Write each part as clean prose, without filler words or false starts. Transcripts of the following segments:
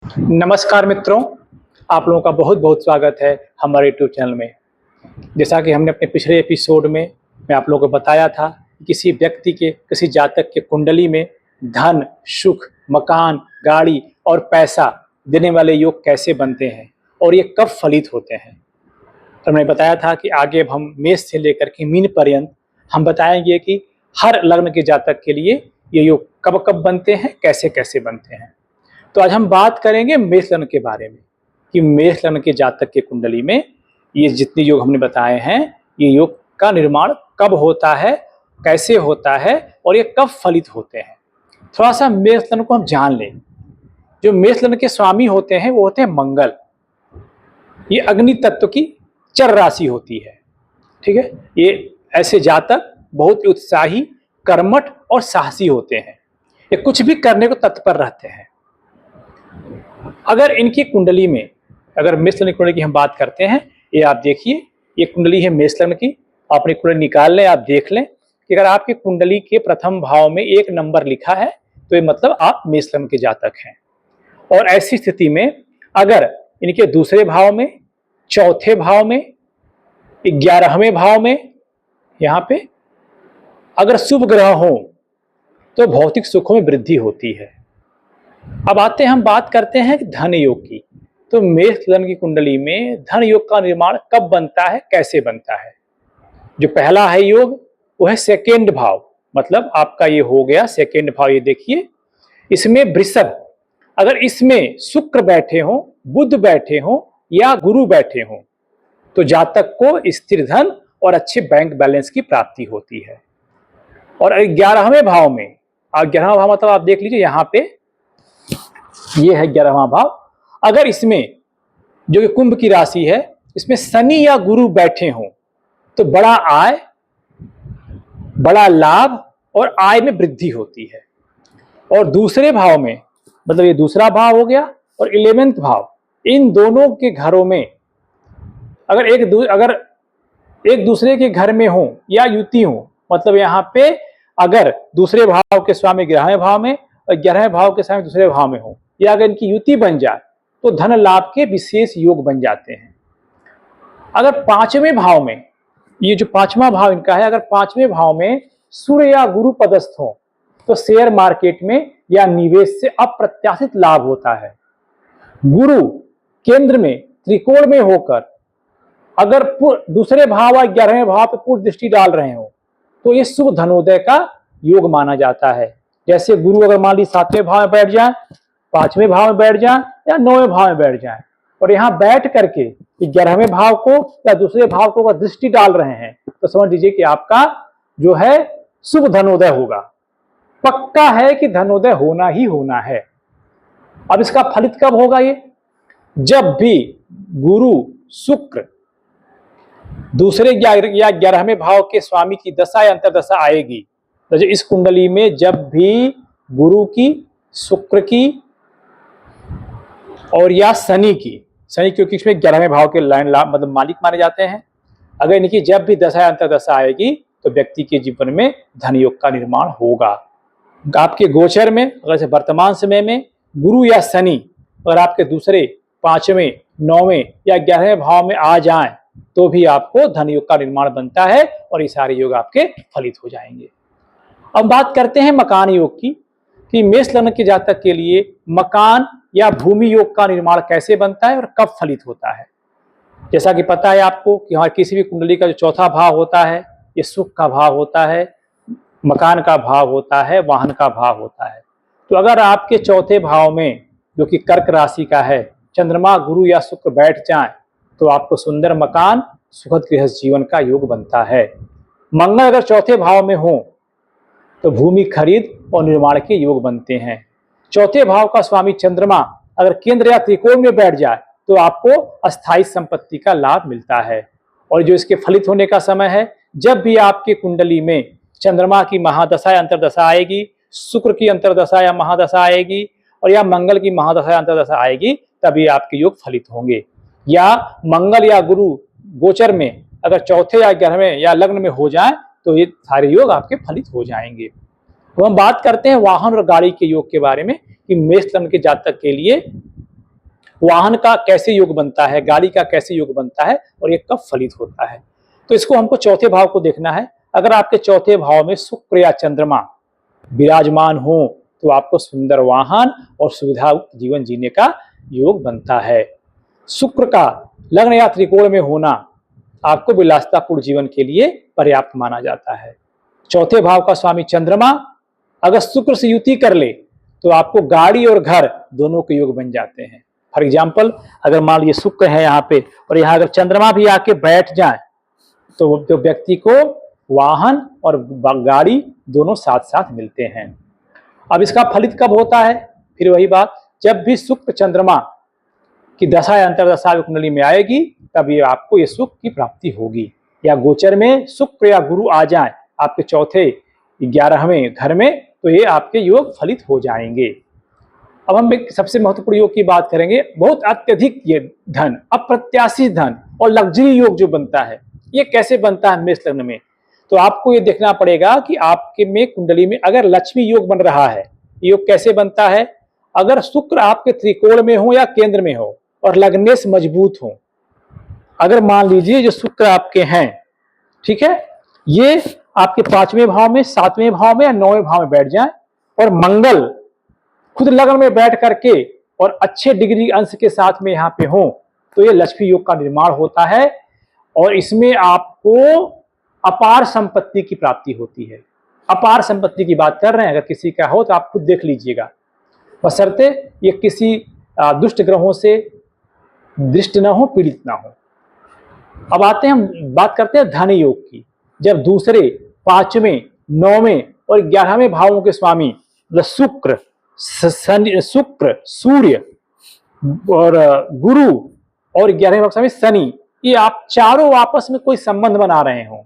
नमस्कार मित्रों, आप लोगों का बहुत बहुत स्वागत है हमारे यूट्यूब चैनल में। जैसा कि हमने अपने पिछले एपिसोड में मैं आप लोगों को बताया था कि किसी व्यक्ति के, किसी जातक के कुंडली में धन, सुख, मकान, गाड़ी और पैसा देने वाले योग कैसे बनते हैं और ये कब फलित होते हैं। तो मैंने बताया था कि आगे अब हम मेष से लेकर के मीन पर्यंत हम बताएंगे कि हर लग्न के जातक के लिए ये योग कब कब बनते हैं, कैसे कैसे बनते हैं। तो आज हम बात करेंगे मेष लग्न के बारे में कि मेष लग्न के जातक के कुंडली में ये जितने योग हमने बताए हैं, ये योग का निर्माण कब होता है, कैसे होता है और ये कब फलित होते हैं। थोड़ा सा मेष लग्न को हम जान लें। जो मेष लग्न के स्वामी होते हैं वो होते हैं मंगल। ये अग्नि तत्व की चर राशि होती है। ठीक है, ये ऐसे जातक बहुत उत्साही, कर्मठ और साहसी होते हैं। ये कुछ भी करने को तत्पर रहते हैं। अगर इनकी कुंडली में, अगर मेष लग्न की कुंडली की हम बात करते हैं, ये आप देखिए, ये कुंडली है मेष लग्न की। अपनी कुंडली निकाल लें, आप देख लें कि अगर आपकी कुंडली के प्रथम भाव में 1 नंबर लिखा है तो ये मतलब आप मेष लग्न के जातक हैं। और ऐसी स्थिति में अगर इनके दूसरे भाव में, चौथे भाव में, 11वें भाव में, यहाँ पे अगर शुभ ग्रह हो तो भौतिक सुखों में वृद्धि होती है। अब आते हैं, हम बात करते हैं धन योग की। तो मेष लग्न की कुंडली में धन योग का निर्माण कब बनता है, कैसे बनता है। जो पहला है योग वो है सेकेंड भाव, मतलब आपका ये हो गया सेकेंड भाव। ये देखिए, इसमें वृषभ, अगर इसमें शुक्र बैठे हो, बुध बैठे हो या गुरु बैठे हो तो जातक को स्थिर धन और अच्छे बैंक बैलेंस की प्राप्ति होती है। और 11वें भाव में, 11वां भाव मतलब आप देख लीजिए यहाँ पे, ये है 11वां भाव। अगर इसमें जो कि कुंभ की राशि है, इसमें शनि या गुरु बैठे हों तो बड़ा आय, बड़ा लाभ और आय में वृद्धि होती है। और दूसरे भाव में, मतलब ये दूसरा भाव हो गया, और 11वें भाव, इन दोनों के घरों में अगर एक दूसरे के घर में हो या युति हो, मतलब यहाँ पे अगर दूसरे भाव के स्वामी 11वें भाव में और 11वें भाव के स्वामी दूसरे भाव में हो, या अगर इनकी युति बन जाए तो धन लाभ के विशेष योग बन जाते हैं। अगर 5वें भाव में, ये जो 5वां भाव इनका है, अगर 5वें भाव में सूर्य या गुरु पदस्थ हो तो शेयर मार्केट में या निवेश से अप्रत्याशित लाभ होता है। गुरु केंद्र में त्रिकोण में होकर अगर दूसरे भाव या 11वें भाव पर पूर्ण दृष्टि डाल रहे हो तो ये शुभ धनोदय का योग माना जाता है। जैसे गुरु अगर मान ली 7वें भाव में बैठ जाए, 5वें भाव में बैठ जाए या 9वें भाव में बैठ जाए, और यहाँ बैठ करके 11वें भाव को या दूसरे भाव को अगर दृष्टि डाल रहे हैं तो समझ लीजिए कि आपका जो है शुभ धनोदय होगा। पक्का है कि धनोदय होना ही होना है। अब इसका फलित कब होगा? ये जब भी गुरु शुक्र दूसरे या 11वें भाव के स्वामी की दशा या अंतरदशा आएगी, तो इस कुंडली में जब भी गुरु की, शुक्र की और या शनि क्योंकि इसमें 11वें भाव के लाइन मतलब मालिक माने जाते हैं, अगर इनकी जब भी दशा या अंतरदशा आएगी तो व्यक्ति के जीवन में धन योग का निर्माण होगा। आपके गोचर में अगर से वर्तमान समय में गुरु या शनि अगर आपके दूसरे, 5वें, 9वें या 11वें भाव में आ जाएं तो भी आपको धन योग का निर्माण बनता है और ये सारे योग आपके फलित हो जाएंगे। अब बात करते हैं मकान योग की कि मेष लग्न के जातक के लिए मकान या भूमि योग का निर्माण कैसे बनता है और कब फलित होता है। जैसा कि पता है आपको कि हमारे किसी भी कुंडली का जो चौथा भाव होता है ये सुख का भाव होता है, मकान का भाव होता है, वाहन का भाव होता है। तो अगर आपके चौथे भाव में जो कि कर्क राशि का है चंद्रमा, गुरु या शुक्र बैठ जाए तो आपको सुंदर मकान, सुखद गृहस्थ जीवन का योग बनता है। मंगल अगर चौथे भाव में हो तो भूमि खरीद और निर्माण के योग बनते हैं। चौथे भाव का स्वामी चंद्रमा अगर केंद्र या त्रिकोण में बैठ जाए तो आपको अस्थायी संपत्ति का लाभ मिलता है। और जो इसके फलित होने का समय है, जब भी आपके कुंडली में चंद्रमा की महादशा या अंतरदशा आएगी, शुक्र की अंतरदशा या महादशा आएगी और या मंगल की महादशा या अंतरदशा आएगी, तभी आपके योग फलित होंगे। या मंगल या गुरु गोचर में अगर चौथे या 11वें या लग्न में हो जाए तो ये सारे योग आपके फलित हो जाएंगे। तो हम बात करते हैं वाहन और गाड़ी के योग के बारे में कि मेष लग्न के जातक के लिए वाहन का कैसे योग बनता है, गाड़ी का कैसे योग बनता है और ये कब फलित होता है। तो इसको हमको चौथे भाव को देखना है। अगर आपके चौथे भाव में शुक्र या चंद्रमा विराजमान हो तो आपको सुंदर वाहन और सुविधा जीवन जीने का योग बनता है। शुक्र का लग्न या त्रिकोण में होना आपको विलासितापूर्ण जीवन के लिए पर्याप्त माना जाता है। चौथे भाव का स्वामी चंद्रमा अगर शुक्र से युति कर ले तो आपको गाड़ी और घर दोनों के योग बन जाते हैं। फॉर एग्जाम्पल, अगर मान लीजिए शुक्र है यहाँ पे और यहाँ अगर चंद्रमा भी आके बैठ जाए तो जो व्यक्ति को वाहन और गाड़ी दोनों साथ साथ मिलते हैं। अब इसका फलित कब होता है? फिर वही बात, जब भी शुक्र चंद्रमा की दशा या अंतर्दशा कुंडली में आएगी तब ये आपको ये सुख की प्राप्ति होगी। या गोचर में शुक्र या गुरु आ जाए आपके चौथे 11वें घर में तो ये आपके योग फलित हो जाएंगे। अब हम एक सबसे महत्वपूर्ण योग की बात करेंगे। बहुत अत्यधिक ये धन, अप्रत्याशित धन और लग्जरी योग जो बनता है ये कैसे बनता है मेष लग्न में? तो आपको ये देखना पड़ेगा कि आपके में कुंडली में अगर लक्ष्मी योग बन रहा है, योग कैसे बनता है? अगर शुक्र आपके त्रिकोण में हो या केंद्र में हो और लग्नेश मजबूत हो। अगर मान लीजिए जो शुक्र आपके हैं, ठीक है, ये आपके 5वें भाव में, 7वें भाव में या 9वें भाव में बैठ जाए और मंगल खुद लग्न में बैठ करके और अच्छे डिग्री अंश के साथ में यहाँ पे हो तो ये लक्ष्मी योग का निर्माण होता है और इसमें आपको अपार संपत्ति की प्राप्ति होती है। अपार संपत्ति की बात कर रहे हैं, अगर किसी का हो तो आप खुद देख लीजिएगा, बशर्ते ये किसी दुष्ट ग्रहों से दृष्ट न हो, पीड़ित ना हो। अब आते हैं, हम बात करते हैं धन योग की। जब दूसरे, 5वें, 9वें और 11वें भावों के स्वामी शुक्र, सूर्य और गुरु और 11वें भाव स्वामी शनि, ये आप चारों आपस में कोई संबंध बना रहे हो,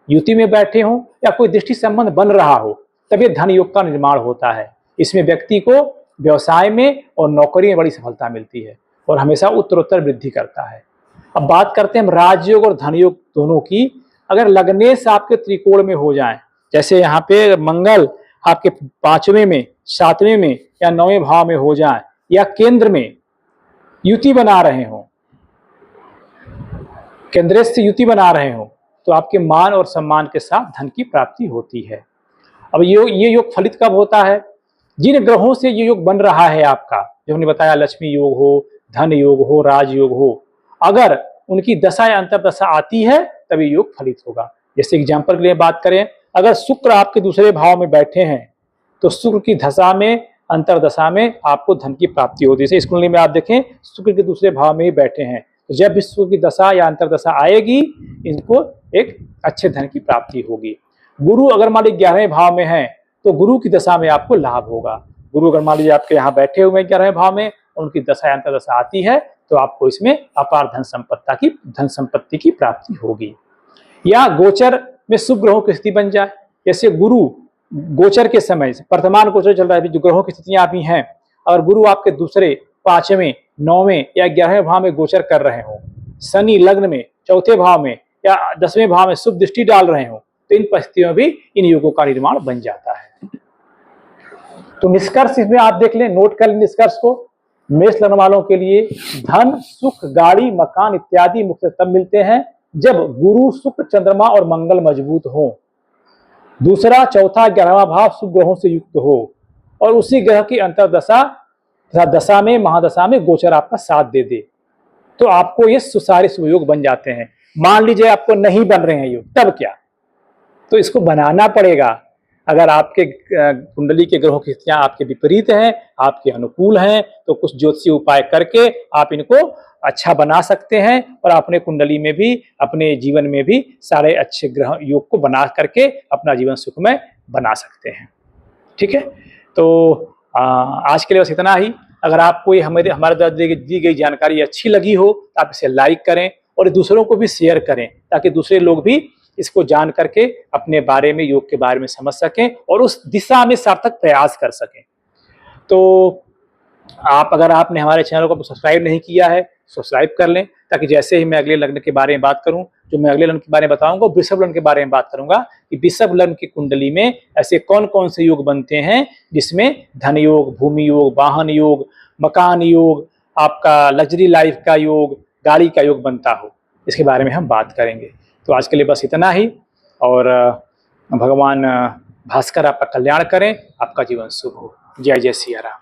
युति में बैठे हो या कोई दृष्टि संबंध बन रहा हो, तब ये धन योग का निर्माण होता है। इसमें व्यक्ति को व्यवसाय में और नौकरी में बड़ी सफलता मिलती है और हमेशा उत्तरोत्तर वृद्धि करता है। अब बात करते हैं हम राजयोग और धन योग दोनों की। अगर लग्नेश आपके त्रिकोण में हो जाए, जैसे यहाँ पे मंगल आपके 5वें में, 7वें में या 9वें भाव में हो जाए या केंद्र में युति बना रहे हो, केंद्र से युति बना रहे हो, तो आपके मान और सम्मान के साथ धन की प्राप्ति होती है। अब ये योग फलित कब होता है? जिन ग्रहों से ये योग बन रहा है आपका, जो हमने बताया, लक्ष्मी योग हो, धन योग हो, राजयोग हो, अगर उनकी दशा या अंतर्दशा आती है तभी योग फलित होगा। जैसे एग्जाम्पल के लिए बात करें, अगर शुक्र आपके दूसरे भाव में बैठे हैं तो शुक्र की दशा में, अंतर्दशा में आपको धन की प्राप्ति होती है। जैसे इस कुंडली में आप देखें, शुक्र के दूसरे भाव में ही बैठे हैं, तो जब भी शुक्र की दशा या अंतर्दशा आएगी इनको एक अच्छे धन की प्राप्ति होगी। गुरु अगर मान लीजिए 11वें भाव में है तो गुरु की दशा में आपको लाभ होगा। गुरु अगर मान लीजिए आपके यहाँ बैठे हुए हैं 11वें भाव में, उनकी दशा या अंतर्दशा आती है तो आपको इसमें अपार धन संपत्ति की प्राप्ति होगी। या गोचर में शुभ ग्रहों की स्थिति बन जाए, जैसे गुरु गोचर के समय, वर्तमान गोचर चल रहा है, जो ग्रहों की स्थितियां अभी हैं, अगर गुरु आपके दूसरे, 5वें, 9वें या 11वें भाव में गोचर कर रहे हो, शनि लग्न में चौथे भाव में या 10वें भाव में शुभ दृष्टि डाल रहे हो, तो इन परिस्थितियों में भी इन योगों का निर्माण बन जाता है। तो निष्कर्ष इसमें आप देख लें, नोट कर लें निष्कर्ष को। मेष लग्न वालों के लिए धन, सुख, गाड़ी, मकान इत्यादि मुख्य तब मिलते हैं जब गुरु, शुक्र, चंद्रमा और मंगल मजबूत हो। दूसरा, चौथा, 11वां भाव शुभ ग्रहों से युक्त हो और उसी ग्रह की अंतर्दशा तथा दशा में, महादशा में गोचर आपका साथ दे दे, तो आपको ये सारे शुभ योग बन जाते हैं। मान लीजिए आपको नहीं बन रहे हैं योग, तब क्या? तो इसको बनाना पड़ेगा। अगर आपके कुंडली के ग्रहों की स्थितियां आपके विपरीत हैं, आपके अनुकूल हैं, तो कुछ ज्योतिषीय उपाय करके आप इनको अच्छा बना सकते हैं और अपने कुंडली में भी, अपने जीवन में भी सारे अच्छे ग्रह योग को बना करके अपना जीवन सुखमय बना सकते हैं। ठीक है, तो आज के लिए बस इतना ही। अगर आपको ये हमारे द्वारा दी गई जानकारी अच्छी लगी हो तो आप इसे लाइक करें और दूसरों को भी शेयर करें, ताकि दूसरे लोग भी इसको जान करके अपने बारे में, योग के बारे में समझ सकें और उस दिशा में सार्थक प्रयास कर सकें। तो अगर आपने हमारे चैनल को सब्सक्राइब नहीं किया है, सब्सक्राइब कर लें, ताकि जैसे ही मैं अगले लग्न के बारे में बात करूं, जो मैं अगले लग्न के बारे में बताऊंगा, वृषभ लग्न के बारे में बात करूंगा कि वृषभ लग्न की कुंडली में ऐसे कौन कौन से योग बनते हैं जिसमें धन योग, भूमि योग, वाहन योग, मकान योग, आपका लग्जरी लाइफ का योग, गाड़ी का योग बनता हो, इसके बारे में हम बात करेंगे। तो आज के लिए बस इतना ही, और भगवान भास्कर आपका कल्याण करें, आपका जीवन शुभ हो। जय जय सिया राम।